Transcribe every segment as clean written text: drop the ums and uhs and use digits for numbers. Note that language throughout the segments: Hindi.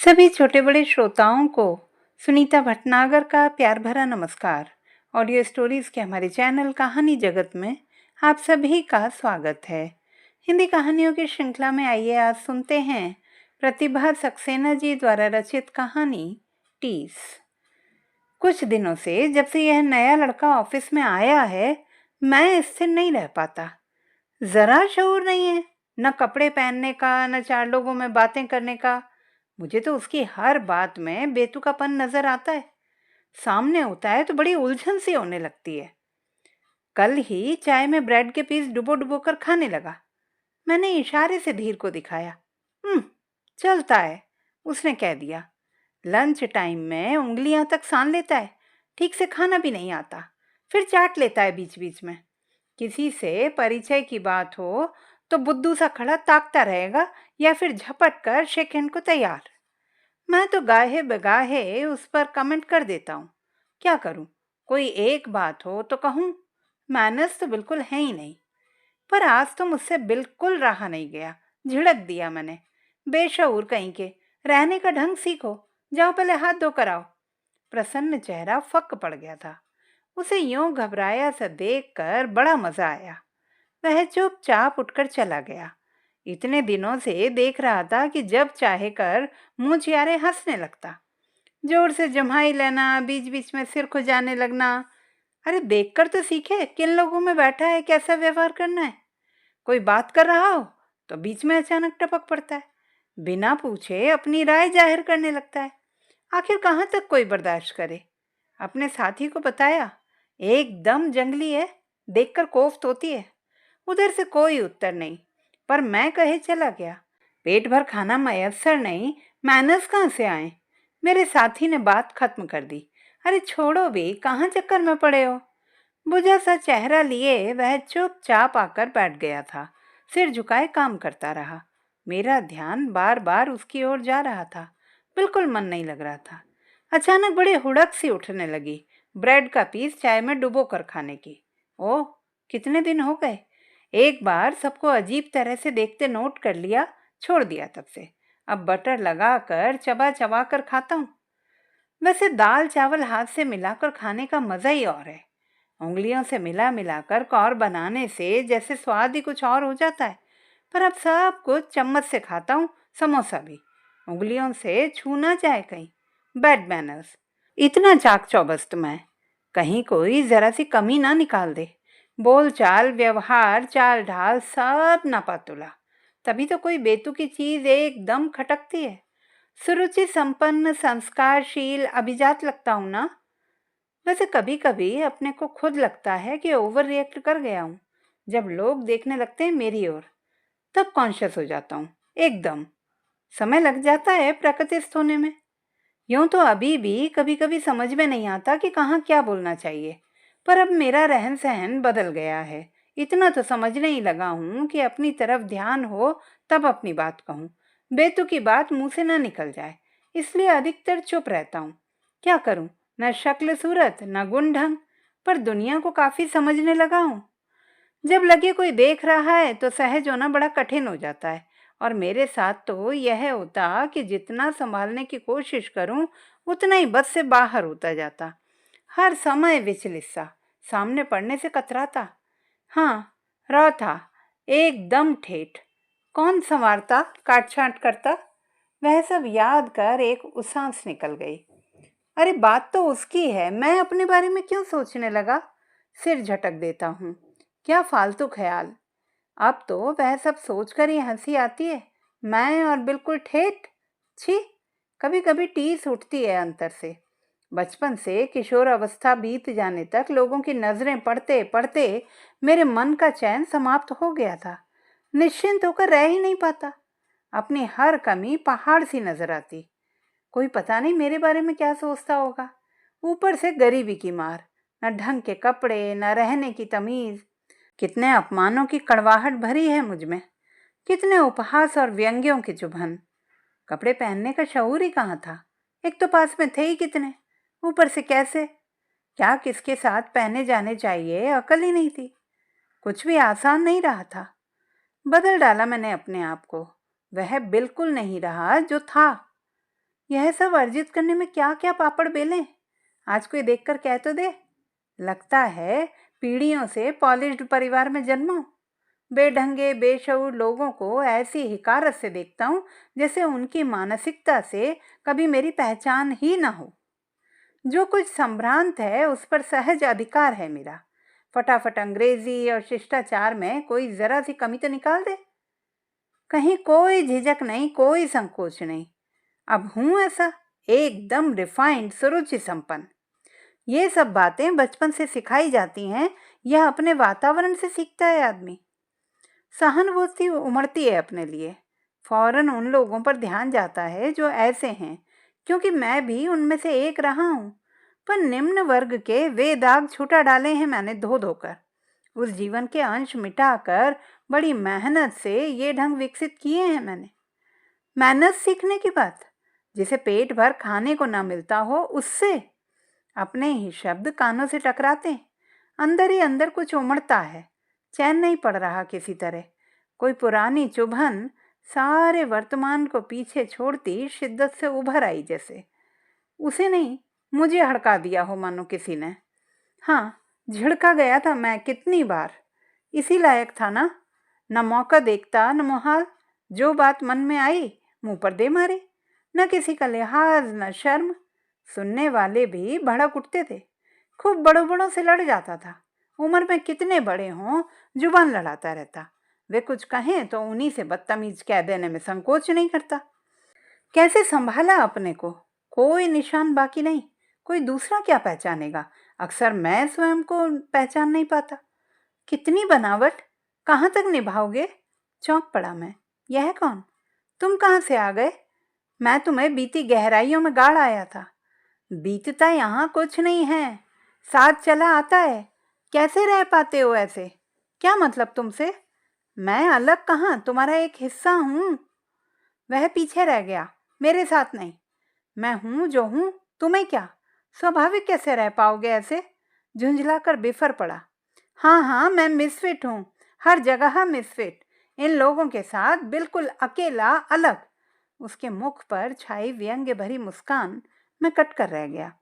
सभी छोटे बड़े श्रोताओं को सुनीता भटनागर का प्यार भरा नमस्कार। ऑडियो स्टोरीज के हमारे चैनल कहानी जगत में आप सभी का स्वागत है। हिंदी कहानियों की श्रृंखला में आइए आज सुनते हैं प्रतिभा सक्सेना जी द्वारा रचित कहानी टीस। कुछ दिनों से जब से यह नया लड़का ऑफिस में आया है, मैं स्थिर नहीं रह पाता। जरा शऊर नहीं है, न कपड़े पहनने का, न चार लोगों में बातें करने का। मुझे तो उसकी हर बात में बेतुकापन नजर आता है। सामने होता है तो बड़ी उलझन सी होने लगती है। कल ही चाय में ब्रेड के पीस डुबो डुबो कर खाने लगा। मैंने इशारे से धीर को दिखाया। चलता है, उसने कह दिया। लंच टाइम में उंगलियां तक सान लेता है, ठीक से खाना भी नहीं आता, फिर चाट लेता है बीच बीच में। किसी से परिचय की बात हो तो बुद्धू सा खड़ा ताकता रहेगा या फिर झपट कर शेक हैंड को तैयार। मैं तो गाहे बगाहे उस पर कमेंट कर देता हूँ। क्या करूँ, कोई एक बात हो तो कहूँ। मैनर्स तो बिल्कुल है ही नहीं। पर आज तो मुझसे बिल्कुल रहा नहीं गया। झिड़क दिया मैंने। बेशऊर कहीं के, रहने का ढंग सीखो, जाओ पहले हाथ धोकर आओ। प्रसन्न चेहरा फक पड़ गया था। उसे यूं घबराया सा देखकर बड़ा मजा आया। वह चुपचाप उठकर चला गया। इतने दिनों से देख रहा था कि जब चाहे कर मुंह चियारे हंसने लगता, जोर से जम्हाई लेना, बीच बीच में सिर खुजाने लगना। अरे देखकर तो सीखे किन लोगों में बैठा है, कैसा व्यवहार करना है। कोई बात कर रहा हो तो बीच में अचानक टपक पड़ता है, बिना पूछे अपनी राय जाहिर करने लगता है। आखिर कहाँ तक कोई बर्दाश्त करे। अपने साथी को बताया, एकदम जंगली है, देखकर कोफ्त होती है। उधर से कोई उत्तर नहीं, पर मैं कहे चला गया। पेट भर खाना मयस्सर नहीं, मैनर्स कहाँ से आए। मेरे साथी ने बात खत्म कर दी। अरे छोड़ो भी, कहाँ चक्कर में पड़े हो। बुझा सा चेहरा लिए वह चुपचाप आकर बैठ गया था। सिर झुकाए काम करता रहा। मेरा ध्यान बार बार उसकी ओर जा रहा था। बिल्कुल मन नहीं लग रहा था। अचानक बड़ी हुड़क सी उठने लगी ब्रेड का पीस चाय में डुबो कर खाने की। ओह, कितने दिन हो गए। एक बार सबको अजीब तरह से देखते नोट कर लिया, छोड़ दिया तब से। अब बटर लगाकर चबा चबा कर खाता हूँ। वैसे दाल चावल हाथ से मिलाकर खाने का मजा ही और है। उंगलियों से मिला मिलाकर कौर बनाने से जैसे स्वाद ही कुछ और हो जाता है। पर अब सब कुछ चम्मच से खाता हूँ, समोसा भी। उंगलियों से छूना चाहे कहीं। Bad manners. इतना चाक चौबस्त मैं, कहीं कोई जरा सी कमी ना निकाल दे। बोल चाल, व्यवहार, चाल ढाल सब नापातुला। तभी तो कोई बेतुकी चीज एकदम खटकती है। सुरुचि संपन्न, संस्कारशील, अभिजात लगता हूं ना। वैसे कभी कभी अपने को खुद लगता है कि ओवर रिएक्ट कर गया हूँ। जब लोग देखने लगते हैं मेरी ओर, तब कॉन्शियस हो जाता हूँ एकदम। समय लग जाता है प्रकृतिस्थ होने में। यूं तो अभी भी कभी कभी समझ में नहीं आता कि कहाँ क्या बोलना चाहिए। पर अब मेरा रहन सहन बदल गया है। इतना तो समझने ही लगा हूँ कि अपनी तरफ ध्यान हो तब अपनी बात कहूँ। बेतुकी बात मुंह से ना निकल जाए, इसलिए अधिकतर चुप रहता हूँ। क्या करूँ, न शक्ल सूरत न गुण ढंग, पर दुनिया को काफी समझने लगा हूँ। जब लगे कोई देख रहा है तो सहज होना बड़ा कठिन हो जाता है। और मेरे साथ तो यह होता कि जितना संभालने की कोशिश करूं, उतना ही बस से बाहर होता जाता। हर समय विचलित सा, सामने पड़ने से कतराता। हाँ, रॉ था, एकदम ठेठ। कौन संवारता, काट छांट करता। वह सब याद कर एक उसांस निकल गई। अरे बात तो उसकी है, मैं अपने बारे में क्यों सोचने लगा। सिर झटक देता हूँ। क्या फालतू ख्याल। अब तो वह सब सोचकर ही हंसी आती है। मैं और बिल्कुल ठेठ। छी, कभी कभी टीस उठती है अंतर से। बचपन से किशोर अवस्था बीत जाने तक लोगों की नजरें पड़ते पड़ते मेरे मन का चैन समाप्त हो गया था। निश्चिंत होकर रह ही नहीं पाता। अपनी हर कमी पहाड़ सी नजर आती। कोई पता नहीं मेरे बारे में क्या सोचता होगा। ऊपर से गरीबी की मार, न ढंग के कपड़े, न रहने की तमीज। कितने अपमानों की कड़वाहट भरी है मुझ में। कितने उपहास और व्यंग्यों की चुभन। कपड़े पहनने का शऊर ही कहाँ था। एक तो पास में थे ही कितने, ऊपर से कैसे, क्या किसके साथ पहने जाने चाहिए अकल ही नहीं थी। कुछ भी आसान नहीं रहा था। बदल डाला मैंने अपने आप को। वह बिल्कुल नहीं रहा जो था। यह सब अर्जित करने में क्या क्या पापड़ बेलें, आज कोई देखकर कह तो दे। लगता है पीढ़ियों से पॉलिश्ड परिवार में जन्मा। बेढंगे बेशऊर लोगों को ऐसी हिकारत से देखता हूँ जैसे उनकी मानसिकता से कभी मेरी पहचान ही ना हो। जो कुछ संभ्रांत है उस पर सहज अधिकार है मेरा। फटाफट अंग्रेजी और शिष्टाचार में कोई जरा सी कमी तो निकाल दे। कहीं कोई झिझक नहीं, कोई संकोच नहीं। अब हूं ऐसा एकदम रिफाइंड, सुरुचि संपन्न। ये सब बातें बचपन से सिखाई जाती हैं, यह अपने वातावरण से सीखता है आदमी। सहानुभूति उमड़ती है अपने लिए, फौरन उन लोगों पर ध्यान जाता है जो ऐसे हैं, क्योंकि मैं भी उनमें से एक रहा हूं। पर निम्न वर्ग के वे दाग छुटा डाले हैं मैंने धो धोकर। उस जीवन के अंश मिटाकर बड़ी मेहनत से ये ढंग विकसित किए हैं मैंने। मेहनत सीखने की बात, जिसे पेट भर खाने को ना मिलता हो उससे। अपने ही शब्द कानों से टकराते, अंदर ही अंदर कुछ उमड़ता है, चैन नहीं पड़ रहा किसी तरह। कोई पुरानी चुभन सारे वर्तमान को पीछे छोड़ती शिद्दत से उभर आई, जैसे उसे नहीं मुझे हड़का दिया हो मानो किसी ने। हाँ, झिड़का गया था मैं कितनी बार। इसी लायक था ना, न मौका देखता न मोहाल। जो बात मन में आई मुंह पर दे मारे, न किसी का लिहाज न शर्म। सुनने वाले भी भड़क उठते थे। खूब बड़ों बड़ों से लड़ जाता था। उम्र में कितने बड़े हों, जुबान लड़ाता रहता। वे कुछ कहें तो उन्हीं से बदतमीज कह देने में संकोच नहीं करता। कैसे संभाला अपने को, कोई निशान बाकी नहीं। कोई दूसरा क्या पहचानेगा, अक्सर मैं स्वयं को पहचान नहीं पाता। कितनी बनावट, कहाँ तक निभाओगे? चौंक पड़ा मैं। यह कौन? तुम कहाँ से आ गए? मैं तुम्हें बीती गहराइयों में गाड़ आया था। बीतता यहाँ कुछ नहीं है, साथ चला आता है। कैसे रह पाते हो ऐसे? क्या मतलब तुमसे? मैं अलग कहाँ, तुम्हारा एक हिस्सा हूँ। वह पीछे रह गया, मेरे साथ नहीं। मैं हूँ जो हूँ, तुम्हें क्या? स्वाभाविक कैसे रह पाओगे ऐसे? झुंझलाकर बिफर पड़ा। हाँ हाँ, मैं मिसफिट हूँ, हर जगह मिसफिट। इन लोगों के साथ बिल्कुल अकेला, अलग। उसके मुख पर छाई व्यंग्य भरी मुस्कान में कट कर रह गया।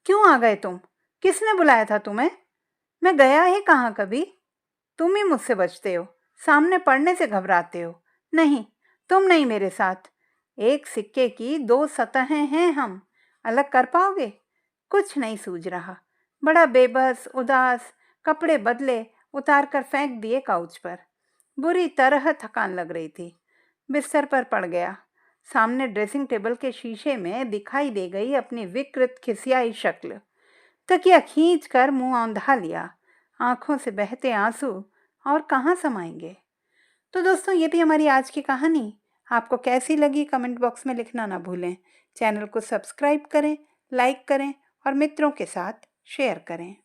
क्यों आ गए तुम? किसने बुलाया था तुम्हें? मैं गया ही कहाँ कभी। तुम ही मुझसे बचते हो, सामने पड़ने से घबराते हो। नहीं, तुम नहीं मेरे साथ। एक सिक्के की दो सतहें हैं हम, अलग कर पाओगे? कुछ नहीं सूझ रहा। बड़ा बेबस, उदास, कपड़े बदले, उतार कर फेंक दिए काउच पर। बुरी तरह थकान लग रही थी। बिस्तर पर पड़ गया। सामने ड्रेसिंग टेबल के शीशे में दिखाई दे गई अपनी विकृत खिसियाई शक्ल। तकिया खींच कर मुंह औंधा लिया। आंखों से बहते आंसू और कहाँ समाएंगे। तो दोस्तों, ये भी हमारी आज की कहानी आपको कैसी लगी कमेंट बॉक्स में लिखना ना भूलें। चैनल को सब्सक्राइब करें, लाइक करें और मित्रों के साथ शेयर करें।